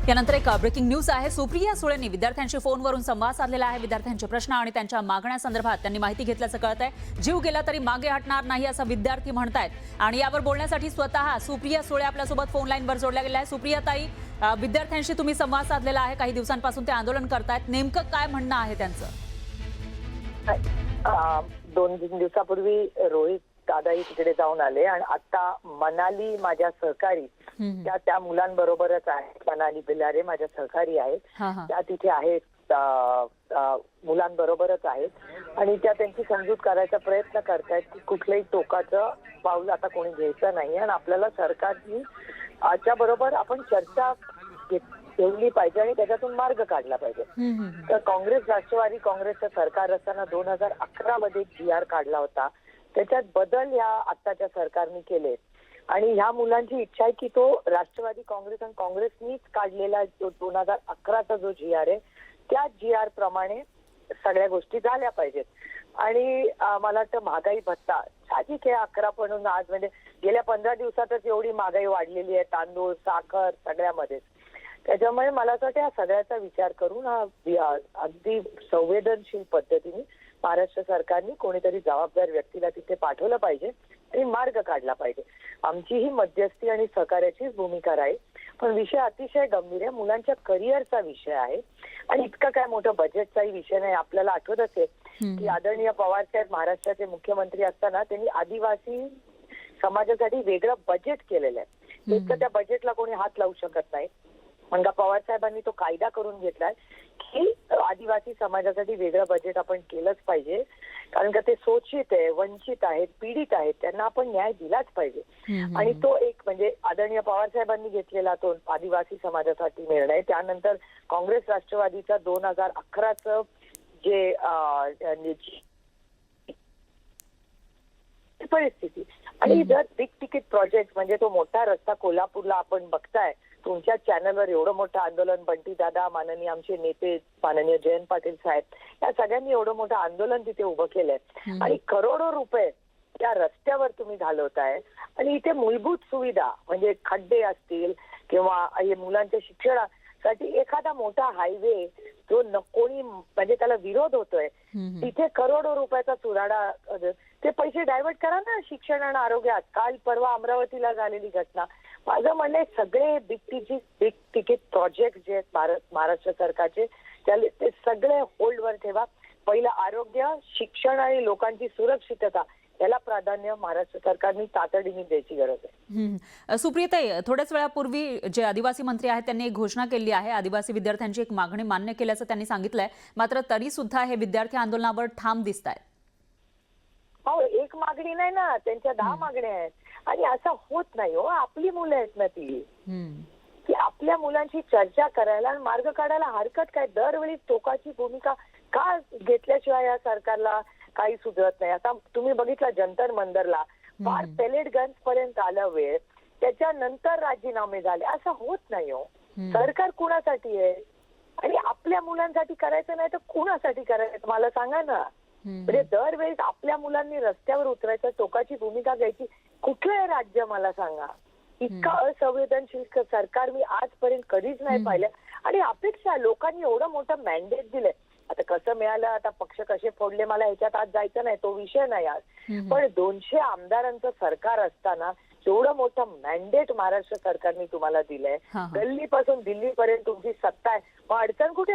यानंतर एक breaking news आहे। सुप्रिया सुळेंनी विद्यार्थ्यांशी फोनवरून संवाद साधलेला आहे। विद्यार्थ्यांचे प्रश्न आणि त्यांच्या मागण्यांसंदर्भात त्यांनी माहिती घेतल्याचं कळतंय। जीव गेला तरी मागे हटणार नाही असं विद्यार्थी म्हणतायत आणि यावर बोलण्यासाठी स्वतः सुप्रिया सुळे आपल्यासोबत फोन लाईनवर जोडल्या गेल्या आहे। सुप्रिया ताई, विद्यार्थ्यांशी तुम्ही संवाद साधलेला आहे, काही दिवसांपासून ते आंदोलन करतायत, नेमकं काय म्हणणं आहे त्यांचं? 2-3 दिवसापूर्वी रोहित दादाही तिकडे जाऊन आले आणि आता मनाली माझ्या सहकारी त्या मुलांबरोबरच आहेत। मनाली बिलारे माझ्या सहकारी आहेत, त्या तिथे आहेत, मुलांबरोबरच आहेत आणि त्या त्यांची समजूत करायचा प्रयत्न करतायत की कुठल्याही टोकाचं पाऊल आता कोणी घ्यायचं नाही आणि आपल्याला सरकारची आजच्या बरोबर आपण चर्चा ठेवली पाहिजे आणि त्याच्यातून मार्ग काढला पाहिजे। तर काँग्रेस राष्ट्रवादी काँग्रेसचं सरकार असताना 2011 मध्ये GR काढला होता, त्याच्यात बदल ह्या आत्ताच्या सरकारने केले आणि ह्या मुलांची इच्छा आहे की तो राष्ट्रवादी काँग्रेस आणि काँग्रेसनीच काढलेला जो 2011चा जो GR आहे त्या GR प्रमाणे सगळ्या गोष्टी झाल्या पाहिजेत। आणि मला वाटतं महागाई भत्ता साहजिक आहे, 11 म्हणून आज म्हणजे गेल्या 15 दिवसातच एवढी महागाई वाढलेली आहे, तांदूळ साखर सगळ्यामध्ये। त्याच्यामुळे मला असं वाटतं या सगळ्याचा विचार करून अगदी संवेदनशील पद्धतीने महाराष्ट्र सरकारने कोणीतरी जबाबदार व्यक्तीला तिथे पाठवलं पाहिजे आणि मार्ग काढला पाहिजे। आमची ही मध्यस्थी आणि सहकार्याचीच भूमिका राहील, पण विषय अतिशय गंभीर आहे, मुलांच्या करिअरचा विषय आहे आणि इतका काय मोठा बजेटचाही विषय नाही। आपल्याला आठवत असेल की आदरणीय पवार साहेब महाराष्ट्राचे मुख्यमंत्री असताना त्यांनी आदिवासी समाजासाठी वेगळं बजेट केलेलं आहे। एक तर त्या बजेटला कोणी हात लावू शकत नाही, मंगा पवार साहेबांनी तो कायदा करून घेतलाय की आदिवासी समाजासाठी वेगळं बजेट आपण केलंच पाहिजे, कारण का ते शोषित आहे, वंचित आहेत, पीडित आहेत, त्यांना आपण न्याय दिलाच पाहिजे। आणि तो एक म्हणजे आदरणीय पवार साहेबांनी घेतलेला तो आदिवासी समाजासाठी निर्णय, त्यानंतर काँग्रेस राष्ट्रवादीचा 2011चं जे परिस्थिती आणि जर बिग तिकीट प्रोजेक्ट म्हणजे तो मोठा रस्ता कोल्हापूरला आपण बघताय, तुमच्या चॅनलवर एवढं मोठं आंदोलन, बंटी दादा, माननीय आमचे नेते माननीय जयंत पाटील साहेब, या सगळ्यांनी एवढं मोठं आंदोलन तिथे उभं केलंय आणि करोडो रुपये त्या रस्त्यावर तुम्ही घालवताय आणि इथे मूलभूत सुविधा म्हणजे खड्डे असतील किंवा मुलांच्या शिक्षणासाठी एखादा मोठा हायवे जो कोणी म्हणजे त्याला विरोध होतोय, तिथे करोडो रुपयाचा चुराडा, ते पैसे डायव्हर्ट करा ना शिक्षण आणि आरोग्यात। काल परवा अमरावतीला झालेली घटना, माझं म्हणणं सगळे बिग तिकीट प्रोजेक्ट जे आहेत महाराष्ट्र सरकारचे ते सगळे होल्डवर ठेवा। पहिलं आरोग्य, शिक्षण आणि लोकांची सुरक्षितता याला प्राधान्य महाराष्ट्र सरकारने तातडीने द्यायची गरज आहे। सुप्रियाताई, थोड्याच वेळापूर्वी जे आदिवासी मंत्री आहेत त्यांनी एक घोषणा केली आहे, आदिवासी विद्यार्थ्यांची एक मागणी मान्य केल्याचं त्यांनी सांगितलंय, मात्र तरी सुद्धा हे विद्यार्थी आंदोलनावर ठाम दिसतायत। हो, एक मागणी नाही ना, त्यांच्या 10 मागण्या आहेत आणि असं होत नाही हो। आपली मुलं आहेत ना ती, की आपल्या मुलांची चर्चा करायला आणि मार्ग काढायला हरकत काय? दरवेळी टोकाची भूमिका का घेतल्याशिवाय या सरकारला काही सुधरत नाही। आता तुम्ही बघितलं जंतर मंतरला फार पेलेट गन्स पर्यंत आलं वेळ, त्याच्यानंतर राजीनामे झाले, असं होत नाही हो। सरकार कुणासाठी आहे आणि आपल्या मुलांसाठी करायचं नाही तर कुणासाठी करायचं मला सांगा ना। म्हणजे दरवेळेस आपल्या मुलांनी रस्त्यावर उतरायचं, टोकाची भूमिका घ्यायची, कुठलं राज्य मला सांगा? इतका असंवेदनशील सरकार मी आजपर्यंत कधीच नाही पाहिलं आणि अपेक्षा लोकांनी एवढं मोठं मॅन्डेट दिलंय। आता कसं मिळालं, आता पक्ष कसे फोडले, मला ह्याच्यात आज जायचं नाही, तो विषय नाही आज, पण 200 आमदारांचं सरकार असताना एवढं मोठं मॅन्डेट महाराष्ट्र सरकारने तुम्हाला दिलंय, गल्लीपासून दिल्लीपर्यंत तुमची सत्ता आहे, मग अडचण कुठे?